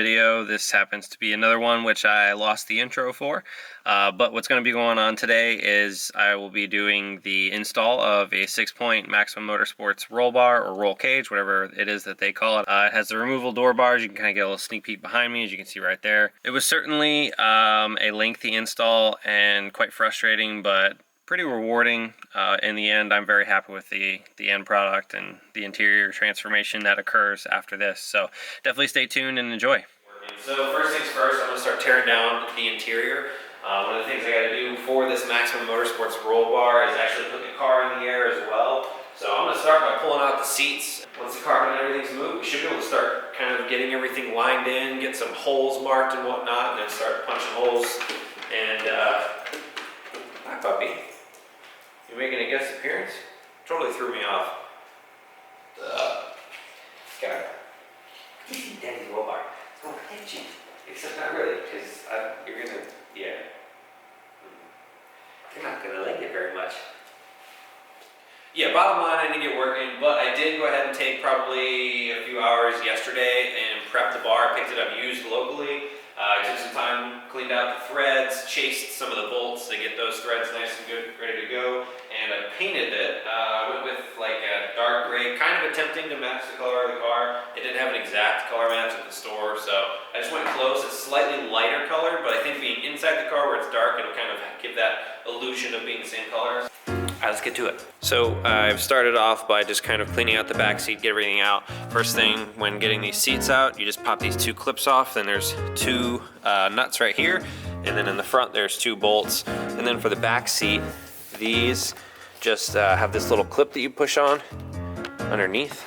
video. This happens to be another one which I lost the intro for. But what's going to be going on today is I will be doing the install of a 6-point Maximum Motorsports roll bar or roll cage, whatever it is that they call it. It has the removable door bars. You can kind of get a little sneak peek behind me, as you can see right there. It was certainly a lengthy install and quite frustrating, but pretty rewarding in the end. I'm very happy with the end product and the interior transformation that occurs after this. So definitely stay tuned and enjoy. So first things first, I'm going to start tearing down the interior. One of the things I got to do for this Maximum Motorsports roll bar is actually put the car in the air as well. So I'm going to start by pulling out the seats. Once the carpet and everything's moved, we should be able to start kind of getting everything lined in, get some holes marked and whatnot, and then start punching holes. And hi puppy. You making a guest appearance? Totally threw me off. Got Daddy's roll bar. It's going to hit you. Except not really, because you're going to, yeah. You're not going to like it very much. Yeah, bottom line, I need to get working, but I did go ahead and take probably a few hours yesterday and prep the bar. I picked it up used locally. I took some time, cleaned out the threads, chased some of the bolts to get those threads nice and good, ready to go, and I painted it. I went with like a dark gray, kind of attempting to match the color of the car. It didn't have an exact color match at the store, so I just went close. It's slightly lighter color, but I think being inside the car where it's dark, it'll kind of give that illusion of being the same color. Let's get to it. So I've started off by just kind of cleaning out the back seat, get everything out. First thing when getting these seats out, you just pop these two clips off. Then there's two nuts right here. And then in the front, there's two bolts. And then for the back seat, these just have this little clip that you push on underneath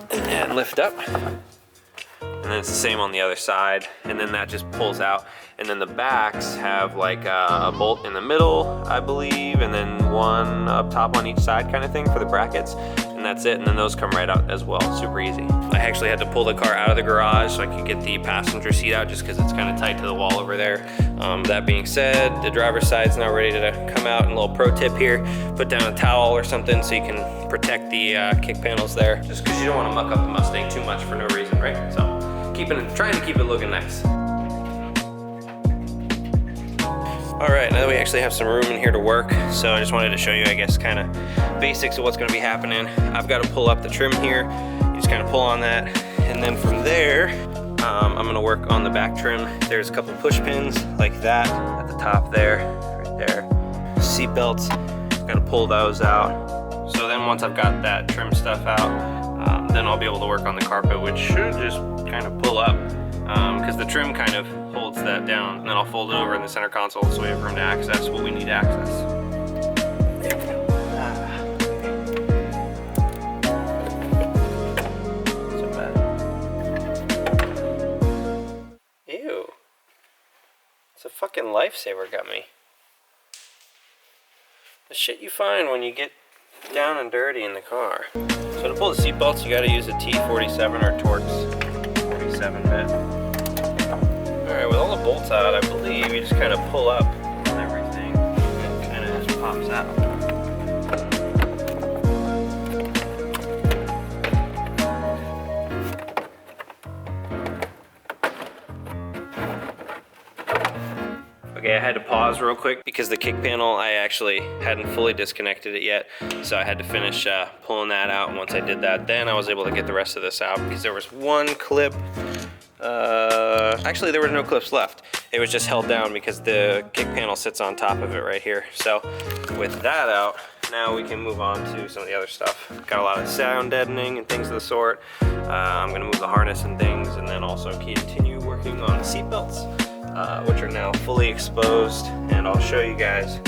and lift up. And then it's the same on the other side, and then that just pulls out. And then the backs have like a bolt in the middle, I believe, and then one up top on each side kind of thing for the brackets. And that's it, and then those come right out as well, super easy. I actually had to pull the car out of the garage so I could get the passenger seat out just because it's kind of tight to the wall over there. That being said, the driver's side's now ready to come out. And a little pro tip here, put down a towel or something so you can protect the kick panels there, just because you don't want to muck up the Mustang too much for no reason, right? So trying to keep it looking nice. All right, now that we actually have some room in here to work, so I just wanted to show you, I guess, kind of basics of what's going to be happening. I've got to pull up the trim here. You just kind of pull on that, and then from there, I'm going to work on the back trim. There's a couple push pins like that at the top there, right there. Seat belts, got to pull those out. So then once I've got that trim stuff out, then I'll be able to work on the carpet, which should just kind of pull up, because the trim kind of holds that down. And then I'll fold it over in the center console so we have room to access what we need to access. There we go. So bad. Ew. It's a fucking lifesaver got me. The shit you find when you get down and dirty in the car. So to pull the seat belts, you got to use a T47 or Torx 47 bit. Alright, with all the bolts out, I believe you just kind of pull up on everything and it kind of just pops out. Okay, I had to pause real quick because the kick panel, I actually hadn't fully disconnected it yet. So I had to finish pulling that out, and once I did that, then I was able to get the rest of this out because there was one clip. Actually, there were no clips left. It was just held down because the kick panel sits on top of it right here. So with that out, now we can move on to some of the other stuff. Got a lot of sound deadening and things of the sort. I'm gonna move the harness and things, and then also continue working on the seat belts. Which are now fully exposed, and I'll show you guys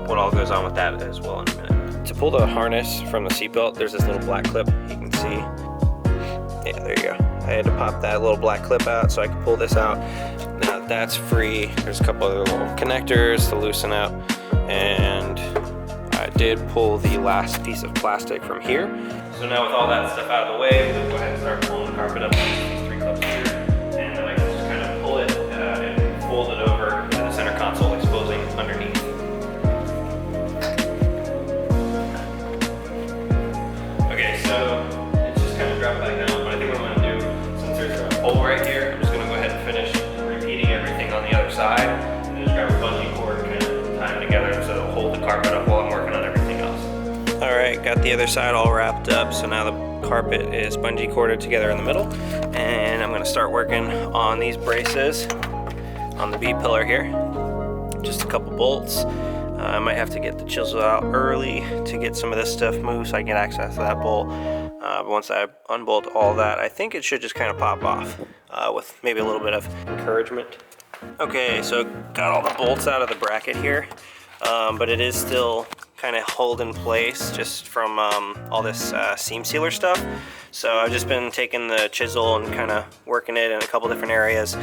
what all goes on with that as well in a minute. To pull the harness from the seatbelt, there's this little black clip you can see. Yeah, there you go. I had to pop that little black clip out so I could pull this out. Now that's free. There's a couple other little connectors to loosen up, and I did pull the last piece of plastic from here. So now with all that stuff out of the way, we'll go ahead and start pulling the carpet up with these three clips here, and then I can just kind of pull it and fold it over to the center console, exposing underneath. Okay, so it's just kind of drop back down, but I think what I'm going to do, since there's a hole got the other side all wrapped up, so now the carpet is bungee corded together in the middle, and I'm gonna start working on these braces on the B-pillar here. Just a couple bolts. I might have to get the chisel out early to get some of this stuff moved so I can get access to that bolt. But once I unbolt all that, I think it should just kind of pop off with maybe a little bit of encouragement. Okay, so got all the bolts out of the bracket here, but it is still kind of hold in place just from all this seam sealer stuff. So I've just been taking the chisel and kind of working it in a couple different areas,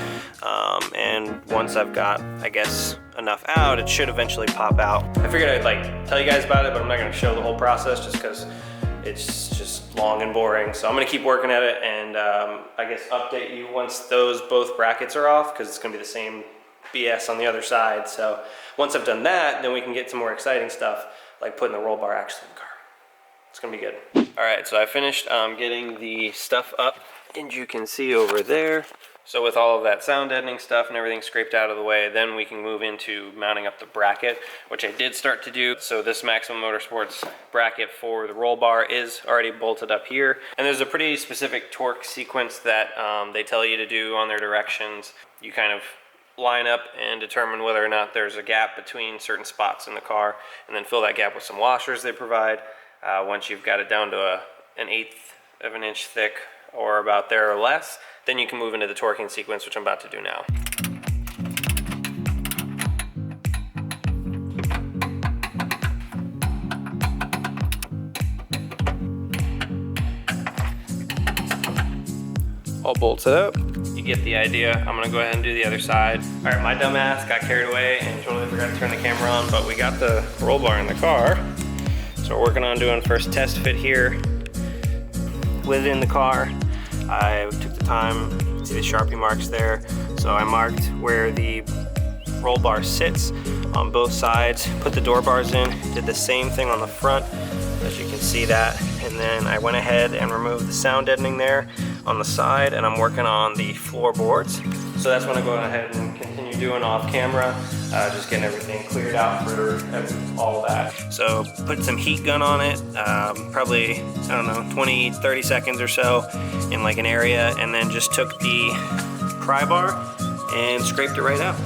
and once I've got, I guess, enough out, it should eventually pop out. I figured I'd like tell you guys about it, but I'm not going to show the whole process just because it's just long and boring. So I'm going to keep working at it, and I guess update you once those both brackets are off, because it's going to be the same BS on the other side. So once I've done that, then we can get some more exciting stuff, like putting the roll bar actually in the car. It's gonna be good. All right, so I finished getting the stuff up, and you can see over there. So with all of that sound deadening stuff and everything scraped out of the way, then we can move into mounting up the bracket, which I did start to do. So this Maximum Motorsports bracket for the roll bar is already bolted up here. And there's a pretty specific torque sequence that they tell you to do on their directions. You kind of line up and determine whether or not there's a gap between certain spots in the car, and then fill that gap with some washers they provide. Once you've got it down to an 1/8 of an inch thick or about there or less, then you can move into the torquing sequence, which I'm about to do now. All bolted up. You get the idea. I'm gonna go ahead and do the other side. All right, my dumb ass got carried away and totally forgot to turn the camera on, but we got the roll bar in the car. So we're working on doing first test fit here within the car. I took the time, you can see the Sharpie marks there. So I marked where the roll bar sits on both sides, put the door bars in, did the same thing on the front, as you can see that. And then I went ahead and removed the sound deadening there on the side, and I'm working on the floorboards. So that's what I'm going ahead and continue doing off camera, just getting everything cleared out for all that. So put some heat gun on it, probably, I don't know, 20, 30 seconds or so in like an area, and then just took the pry bar and scraped it right out.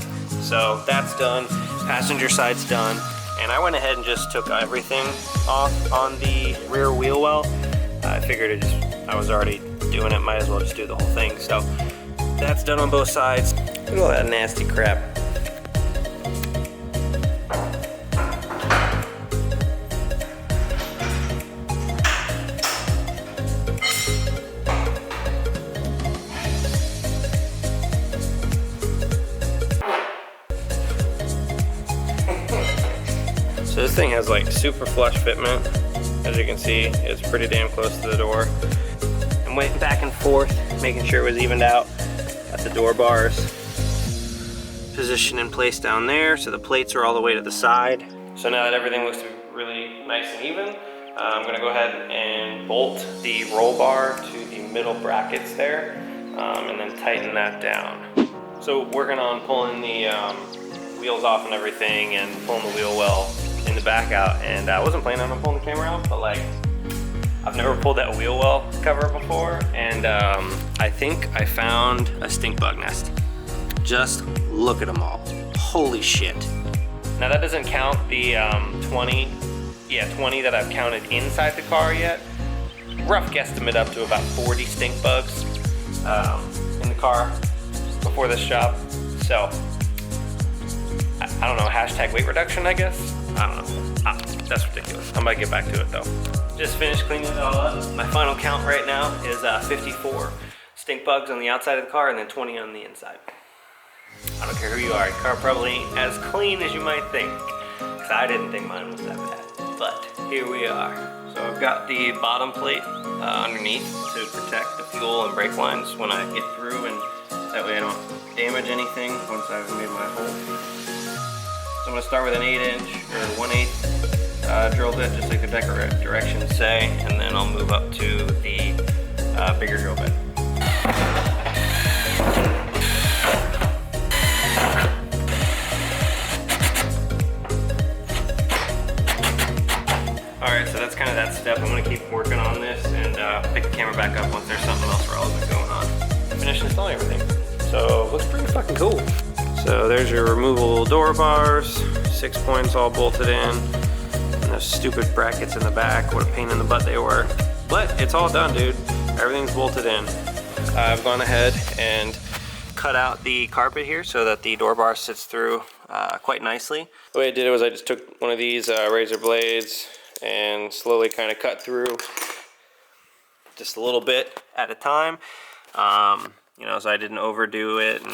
So that's done, passenger side's done, and I went ahead and just took everything off on the rear wheel well. I figured I was already doing it, might as well just do the whole thing. So that's done on both sides. Look at all that nasty crap. So this thing has like super flush fitment. As you can see, it's pretty damn close to the door. I'm waiting back and forth, making sure it was evened out. Got the door bars positioned in place down there, so the plates are all the way to the side. So now that everything looks to be really nice and even, I'm gonna go ahead and bolt the roll bar to the middle brackets there, and then tighten that down. So working on pulling the wheels off and everything, and pulling the wheel well in the back out, and I wasn't planning on pulling the camera out, but like, I've never pulled that wheel well cover before, and I think I found a stink bug nest. Just look at them all. Holy shit. Now that doesn't count the 20 that I've counted inside the car yet. Rough guesstimate up to about 40 stink bugs in the car before this job. So, I don't know, hashtag weight reduction, I guess? I don't know. That's ridiculous. I'm gonna get back to it though. Just finished cleaning it all up. My final count right now is 54 stink bugs on the outside of the car and then 20 on the inside. I don't care who you are, your car probably ain't as clean as you might think, because I didn't think mine was that bad. But here we are. So I've got the bottom plate underneath to protect the fuel and brake lines when I get through, and that way I don't damage anything once I've made my hole. So I'm going to start with an 8-inch or 1/8 drill bit, just like the directions say, and then I'll move up to the bigger drill bit. Alright, so that's kind of that step. I'm and everything. So looks pretty fucking cool. So there's your removable door bars, 6 points all bolted in, and those stupid brackets in the back, what a pain in the butt they were. But it's all done, dude. Everything's bolted in. I've gone ahead and cut out the carpet here so that the door bar sits through quite nicely. The way I did it was I just took one of these razor blades and slowly kind of cut through just a little bit at a time, you know, so I didn't overdo it and,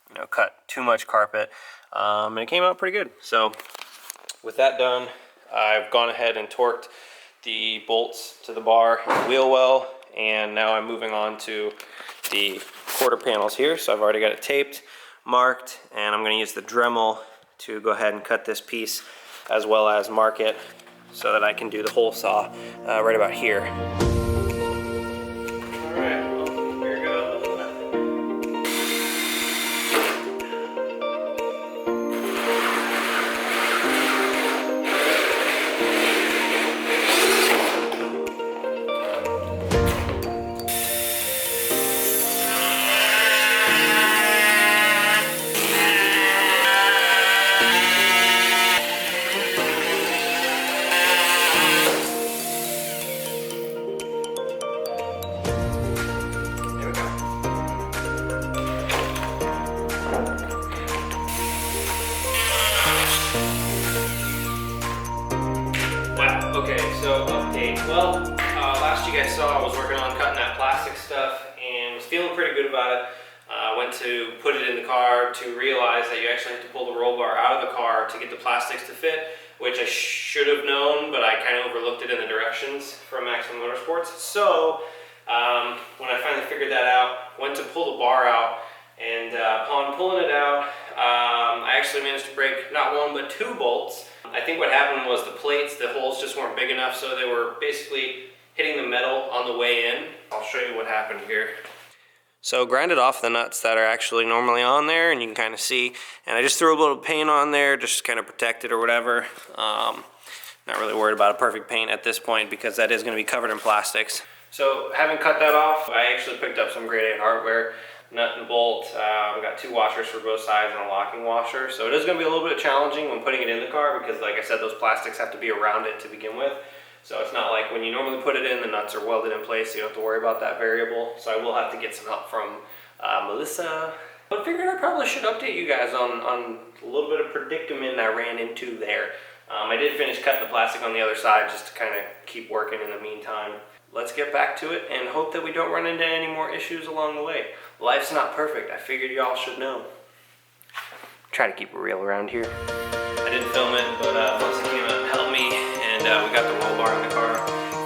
you know, cut too much carpet, and it came out pretty good. So with that done, I've gone ahead and torqued the bolts to the bar and wheel well, and now I'm moving on to the quarter panels here. So I've already got it taped, marked, and I'm going to use the Dremel to go ahead and cut this piece as well as mark it so that I can do the hole saw right about here. So update. Well, last you guys saw I was working on cutting that plastic stuff and was feeling pretty good about it. Went to put it in the car to realize that you actually have to pull the roll bar out of the car to get the plastics to fit, which I should have known, but I kind of overlooked it in the directions from Maximum Motorsports. So when I finally figured that out, went to pull the bar out, and upon pulling it out, I actually managed to break not one but 2 bolts. I think what happened was the plates, the holes just weren't big enough, so they were basically hitting the metal on the way in. I'll show you what happened here. So grinded off the nuts that are actually normally on there, and you can kind of see, and I just threw a little paint on there just kind of protect it or whatever. Not really worried about a perfect paint at this point because that is going to be covered in plastics. So having cut that off, I actually picked up some grade A hardware. Nut and bolt. I've got 2 washers for both sides and a locking washer. So it is going to be a little bit challenging when putting it in the car because, like I said, those plastics have to be around it to begin with. So it's not like when you normally put it in, the nuts are welded in place, so you don't have to worry about that variable. So I will have to get some help from Melissa. But I figured I probably should update you guys on a little bit of predicament I ran into there. I did finish cutting the plastic on the other side just to kind of keep working in the meantime. Let's get back to it and hope that we don't run into any more issues along the way. Life's not perfect. I figured y'all should know. Try to keep it real around here. I didn't film it, but Melissa came out and helped me, and we got the roll bar in the car.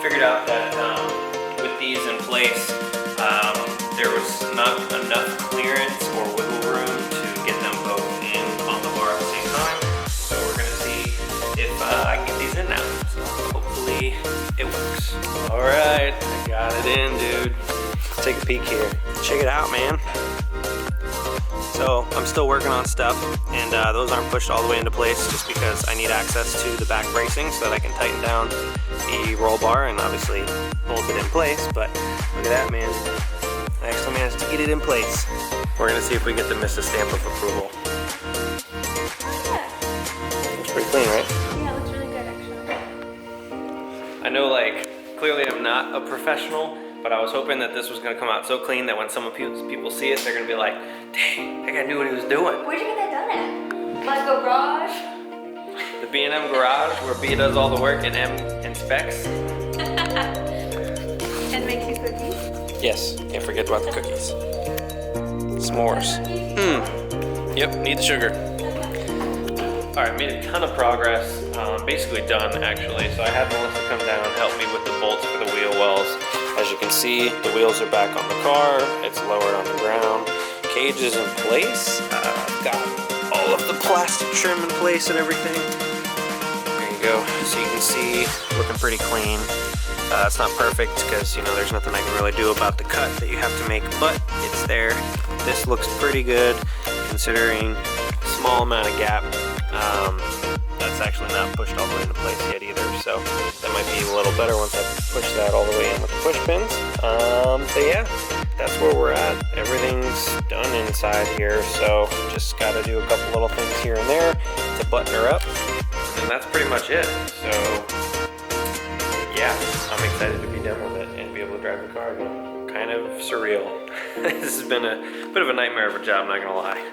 Figured out that with these in place, there was not enough clearance or wiggle room to get them both in on the bar at the same time. So we're gonna see if I can get these in now. So hopefully it works. All right, I got it in, dude. Take a peek here. Check it out, man. So I'm still working on stuff, and those aren't pushed all the way into place just because I need access to the back bracing so that I can tighten down the roll bar and obviously bolt it in place. But look at that, man. I actually managed to get it in place. We're gonna see if we get the Mrs. stamp of approval. Yeah. Looks pretty clean, right? Yeah, it looks really good, actually. I know, like, clearly I'm not a professional, but I was hoping that this was going to come out so clean that when some people see it, they're going to be like, dang, that guy knew what he was doing. Where'd you get that done at? My garage? The B&M garage, where B does all the work and M inspects. And makes you cookies? Yes, can't forget about the cookies. S'mores. Yep, need the sugar. Alright, made a ton of progress. Basically done, actually. So I had Melissa come down and help me with the bolts for the wheel wells. As you can see, the wheels are back on the car. It's lowered on the ground. Cage is in place. Got all of the plastic trim in place and everything. There you go. So you can see, looking pretty clean. It's not perfect because, you know, there's nothing I can really do about the cut that you have to make, but it's there. This looks pretty good considering small amount of gap. That's actually not pushed all the way into place yet either, so that might be a little better once I push that all the way in with the push pins. But yeah, that's where we're at. Everything's inside here, so just got to do a couple little things here and there to button her up, and that's pretty much it. So yeah, I'm excited to be done with it and be able to drive the car again. Kind of surreal. This has been a bit of a nightmare of a job, not gonna lie.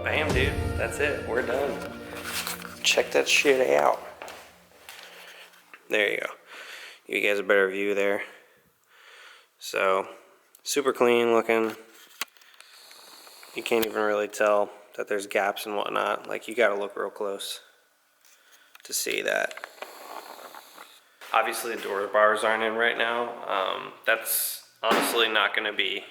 Bam, dude, that's it, we're done. Check that shit out. There you go. Give you guys a better view there. So, super clean looking. You can't even really tell that there's gaps and whatnot. Like, you gotta look real close to see that. Obviously the door bars aren't in right now. That's honestly not gonna be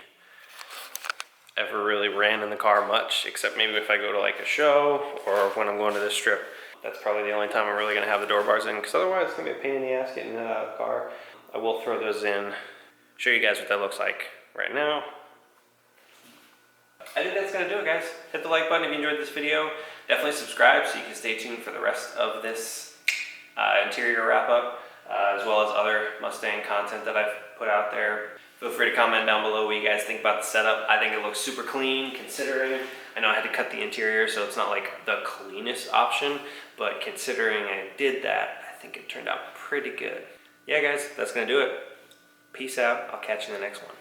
ever really ran in the car much, except maybe if I go to like a show or when I'm going to this trip. That's probably the only time I'm really gonna have the door bars in, because otherwise it's gonna be a pain in the ass getting that out of the car. I will throw those in, show you guys what that looks like right now. I think that's gonna do it, guys. Hit the like button if you enjoyed this video. Definitely subscribe so you can stay tuned for the rest of this interior wrap up, as well as other Mustang content that I've put out there. Feel free to comment down below what you guys think about the setup. I think it looks super clean considering I know I had to cut the interior, so it's not like the cleanest option, but considering I did that, I think it turned out pretty good. Yeah guys, that's gonna do it. Peace out, I'll catch you in the next one.